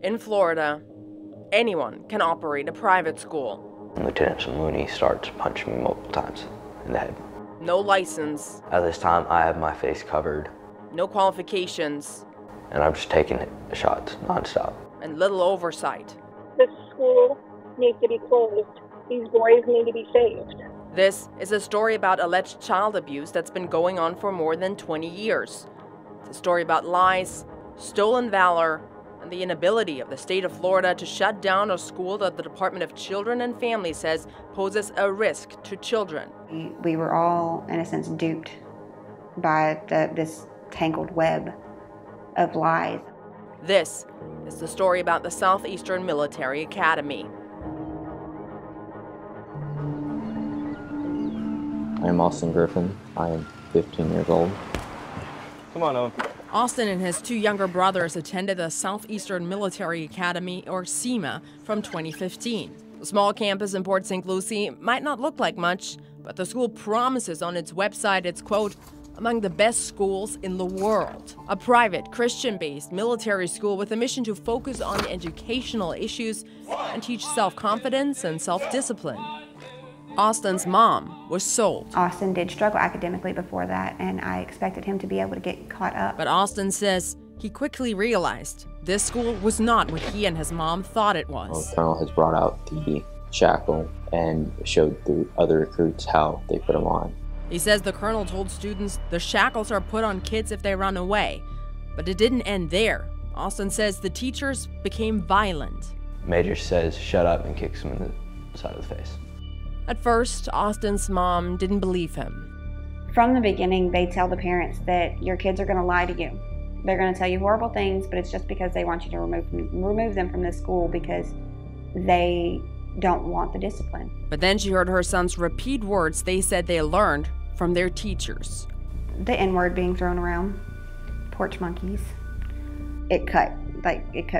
In Florida, anyone can operate a private school. Lieutenant Lucie starts punching me multiple times in the head. No license. At this time, I have my face covered. No qualifications. And I'm just taking shots nonstop. And little oversight. This school needs to be closed. These boys need to be saved. This is a story about alleged child abuse that's been going on for more than 20 years. It's a story about lies, stolen valor, and the inability of the state of Florida to shut down a school that the Department of Children and Families says poses a risk to children. We were all, in a sense, duped by this tangled web of lies. This is the story about the Southeastern Military Academy. I am Austin Griffin. I am 15 years old. Come on, Owen. Austin and his two younger brothers attended the Southeastern Military Academy, or SEMA, from 2015. The small campus in Port St. Lucie might not look like much, but the school promises on its website it's, quote, among the best schools in the world. A private, Christian-based military school with a mission to focus on educational issues and teach self-confidence and self-discipline. Austin's mom was sold. Austin did struggle academically before that, and I expected him to be able to get caught up. But Austin says he quickly realized this school was not what he and his mom thought it was. The colonel has brought out the shackle and showed the other recruits how they put them on. He says the colonel told students the shackles are put on kids if they run away. But it didn't end there. Austin says the teachers became violent. Major says, shut up, and kicks him in the side of the face. At first, Austin's mom didn't believe him. From the beginning, they tell the parents that your kids are going to lie to you. They're going to tell you horrible things, but it's just because they want you to remove them from this school because they don't want the discipline. But then she heard her sons repeat words they said they learned from their teachers. The N-word being thrown around, porch monkeys. It cut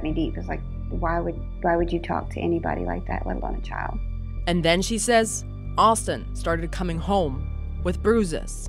me deep. It's like, why would you talk to anybody like that, let alone a child? And then she says Austin started coming home with bruises.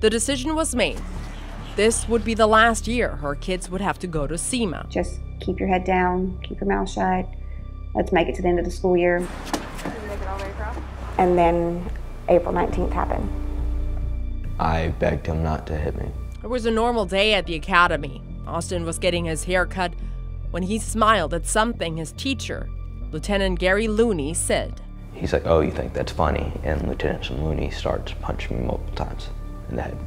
The decision was made. This would be the last year her kids would have to go to SEMA. Just keep your head down, keep your mouth shut. Let's make it to the end of the school year. Can you make it all the way across? And then April 19th happened. I begged him not to hit me. It was a normal day at the academy. Austin was getting his hair cut when he smiled at something his teacher, Lieutenant Gary Looney, said. He's like, oh, you think that's funny? And Lieutenant Looney starts punching me multiple times in the head.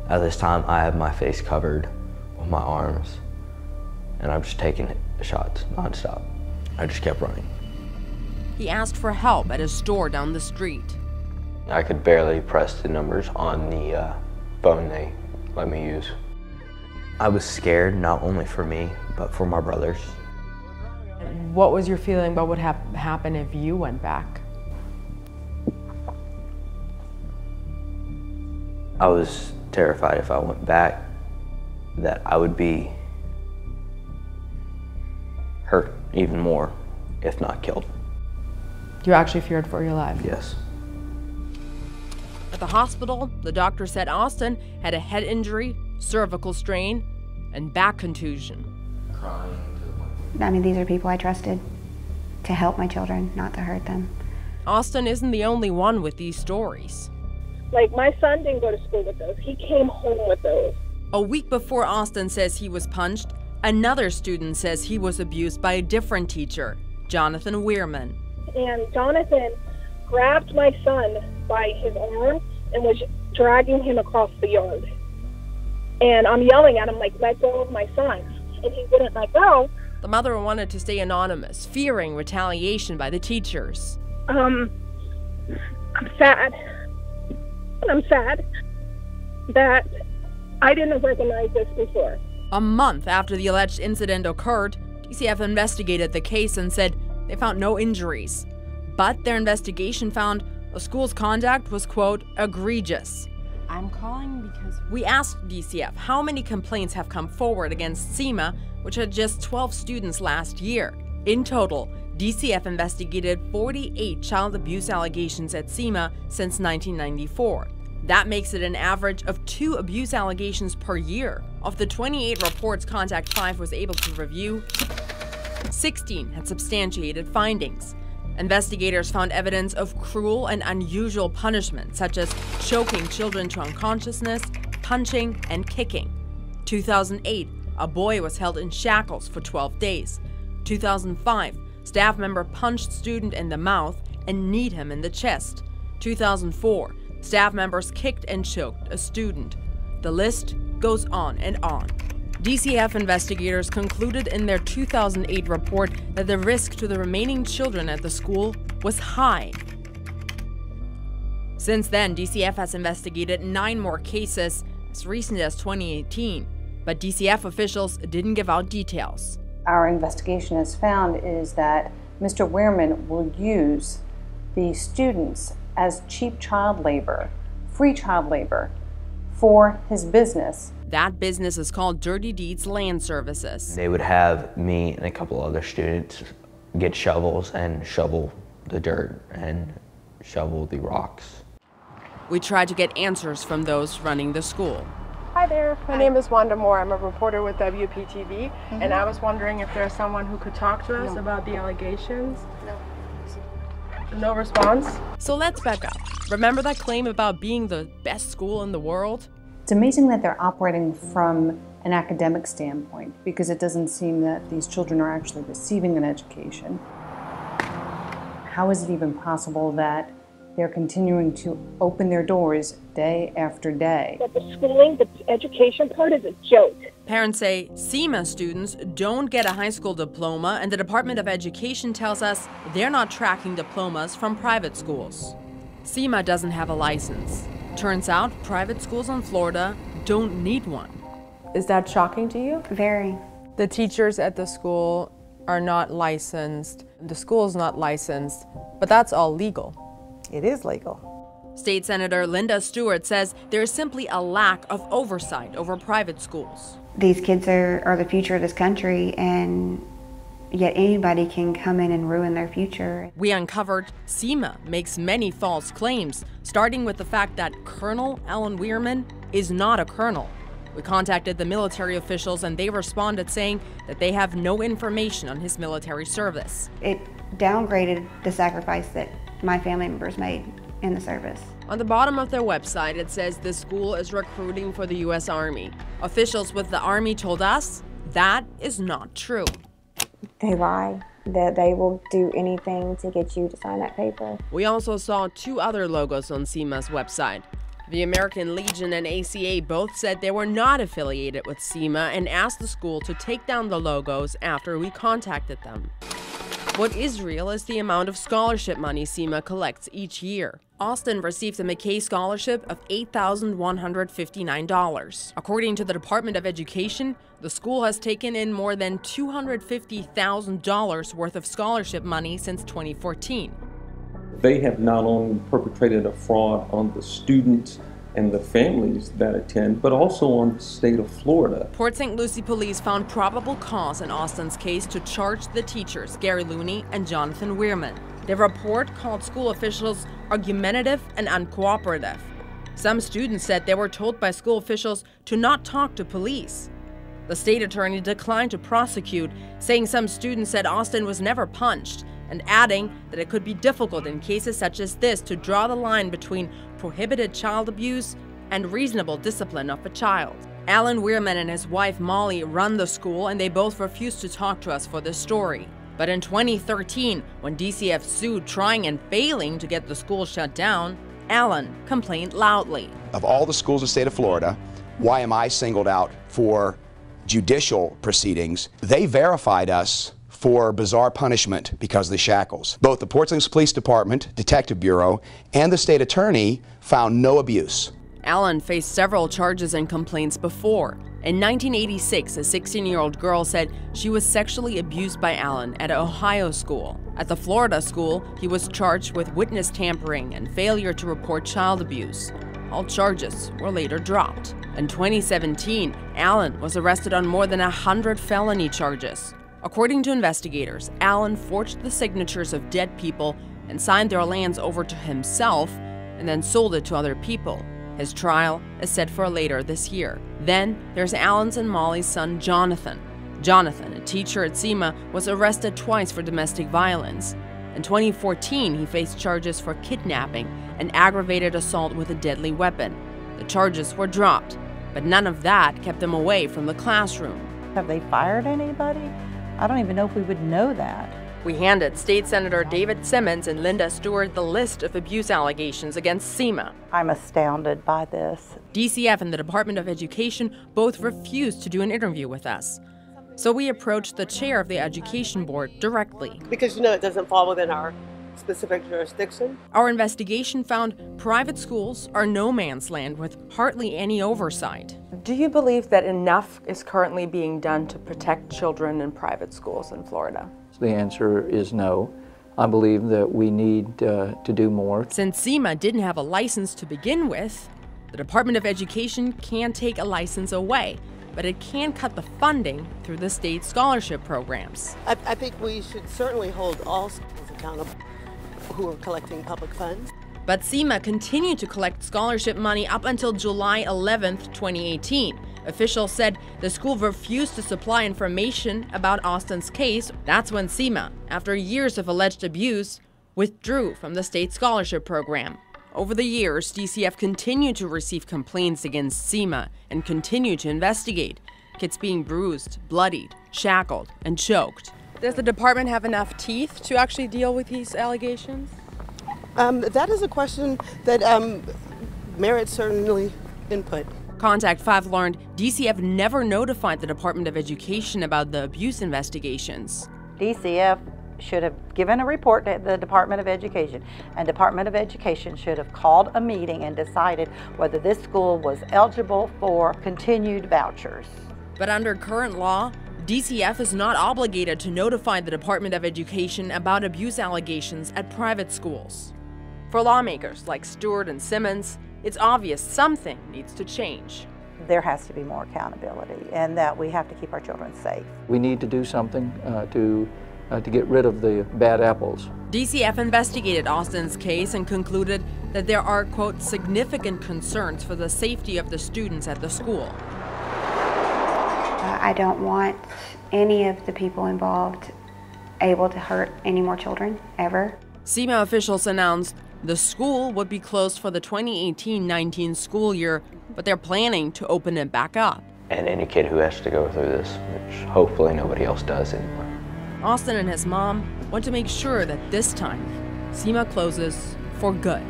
At this time, I have my face covered with my arms, and I'm just taking shots nonstop. I just kept running. He asked for help at a store down the street. I could barely press the numbers on the phone they let me use. I was scared, not only for me, but for my brothers. What was your feeling about what would happen if you went back? I was terrified if I went back that I would be hurt even more, if not killed. You actually feared for your life? Yes. At the hospital, the doctor said Austin had a head injury, cervical strain, and back contusion. Crying. I mean, these are people I trusted to help my children, not to hurt them. Austin isn't the only one with these stories. Like, my son didn't go to school with those. He came home with those. A week before Austin says he was punched, another student says he was abused by a different teacher, Jonathan Weirman. And Jonathan grabbed my son by his arm and was dragging him across the yard. And I'm yelling at him, like, let go of my son. And he wouldn't let go. The mother wanted to stay anonymous, fearing retaliation by the teachers. I'm sad. I'm sad that I didn't recognize this before. A month after the alleged incident occurred, DCF investigated the case and said they found no injuries. But their investigation found the school's conduct was, quote, egregious. I'm calling because we asked DCF how many complaints have come forward against SEMA, which had just 12 students last year. In total, DCF investigated 48 child abuse allegations at SEMA since 1994. That makes it an average of 2 abuse allegations per year, Of the 28 reports Contact 5 was able to review, 16 had substantiated findings. Investigators found evidence of cruel and unusual punishment, such as choking children to unconsciousness, punching, and kicking. 2008, a boy was held in shackles for 12 days. 2005, staff member punched student in the mouth and kneed him in the chest. 2004, staff members kicked and choked a student. The list goes on and on. DCF investigators concluded in their 2008 report that the risk to the remaining children at the school was high. Since then, DCF has investigated 9 more cases as recent as 2018, but DCF officials didn't give out details. Our investigation has found is that Mr. Wehrman will use the students as cheap child labor, free child labor, for his business. That business is called Dirty Deeds Land Services. They would have me and a couple other students get shovels and shovel the dirt and shovel the rocks. We tried to get answers from those running the school. Hi there, my name is Wanda Moore. I'm a reporter with WPTV, and I was wondering if there's someone who could talk to us about the allegations. No response? So let's back up. Remember that claim about being the best school in the world? It's amazing that they're operating from an academic standpoint, because it doesn't seem that these children are actually receiving an education. How is it even possible that they're continuing to open their doors day after day? But the schooling, the education part is a joke. Parents say SEMA students don't get a high school diploma, and the Department of Education tells us they're not tracking diplomas from private schools. SEMA doesn't have a license. Turns out private schools in Florida don't need one. Is that shocking to you? Very. The teachers at the school are not licensed. The school is not licensed, but that's all legal. It is legal. State Senator Linda Stewart says there is simply a lack of oversight over private schools. These kids are the future of this country, and yet anybody can come in and ruin their future. We uncovered SEMA makes many false claims, starting with the fact that Colonel Alan Wehrman is not a colonel. We contacted the military officials and they responded saying that they have no information on his military service. It downgraded the sacrifice that my family members made in the service. On the bottom of their website, it says the school is recruiting for the U.S. Army. Officials with the Army told us that is not true. They lie, that they will do anything to get you to sign that paper. We also saw 2 other logos on SEMA's website. The American Legion and ACA both said they were not affiliated with SEMA and asked the school to take down the logos after we contacted them. What is real is the amount of scholarship money SEMA collects each year. Austin received a McKay scholarship of $8,159. According to the Department of Education, the school has taken in more than $250,000 worth of scholarship money since 2014. They have not only perpetrated a fraud on the students and the families that attend, but also on the state of Florida. Port St. Lucie police found probable cause in Austin's case to charge the teachers, Gary Looney and Jonathan Wehrman. Their report called school officials argumentative and uncooperative. Some students said they were told by school officials to not talk to police. The state attorney declined to prosecute, saying some students said Austin was never punched, and adding that it could be difficult in cases such as this to draw the line between prohibited child abuse and reasonable discipline of a child. Alan Wehrman and his wife Molly run the school, and they both refused to talk to us for this story. But in 2013, when DCF sued, trying and failing to get the school shut down, Alan complained loudly. Of all the schools in the state of Florida, why am I singled out for judicial proceedings? They verified us for bizarre punishment because of the shackles. Both the Port St. Lucie Police Department, Detective Bureau, and the state attorney found no abuse. Alan faced several charges and complaints before. In 1986, a 16-year-old girl said she was sexually abused by Alan at an Ohio school. At the Florida school, he was charged with witness tampering and failure to report child abuse. All charges were later dropped. In 2017, Alan was arrested on more than 100 felony charges. According to investigators, Alan forged the signatures of dead people and signed their lands over to himself and then sold it to other people. His trial is set for later this year. Then there's Alan's and Molly's son, Jonathan. Jonathan, a teacher at SEMA, was arrested twice for domestic violence. In 2014, he faced charges for kidnapping and aggravated assault with a deadly weapon. The charges were dropped, but none of that kept him away from the classroom. Have they fired anybody? I don't even know if we would know that. We handed State Senator David Simmons and Linda Stewart the list of abuse allegations against SEMA. I'm astounded by this. DCF and the Department of Education both refused to do an interview with us. So we approached the chair of the Education Board directly. Because it doesn't fall within our specific jurisdiction. Our investigation found private schools are no man's land with hardly any oversight. Do you believe that enough is currently being done to protect children in private schools in Florida? The answer is no. I believe that we need to do more. Since SEMA didn't have a license to begin with, the Department of Education can take a license away, but it can cut the funding through the state scholarship programs. I think we should certainly hold all schools accountable who are collecting public funds. But SEMA continued to collect scholarship money up until July 11, 2018. Officials said the school refused to supply information about Austin's case. That's when SEMA, after years of alleged abuse, withdrew from the state scholarship program. Over the years, DCF continued to receive complaints against SEMA and continued to investigate. Kids being bruised, bloodied, shackled, and choked. Does the department have enough teeth to actually deal with these allegations? That is a question that merits certainly input. Contact 5 learned DCF never notified the Department of Education about the abuse investigations. DCF should have given a report to the Department of Education, and Department of Education should have called a meeting and decided whether this school was eligible for continued vouchers. But under current law, DCF is not obligated to notify the Department of Education about abuse allegations at private schools. For lawmakers like Stewart and Simmons, it's obvious something needs to change. There has to be more accountability, and that we have to keep our children safe. We need to do something to get rid of the bad apples. DCF investigated Austin's case and concluded that there are, quote, significant concerns for the safety of the students at the school. I don't want any of the people involved able to hurt any more children, ever. SEMA officials announced the school would be closed for the 2018-19 school year, but they're planning to open it back up. And any kid who has to go through this, which hopefully nobody else does anymore. Austin and his mom want to make sure that this time, SEMA closes for good.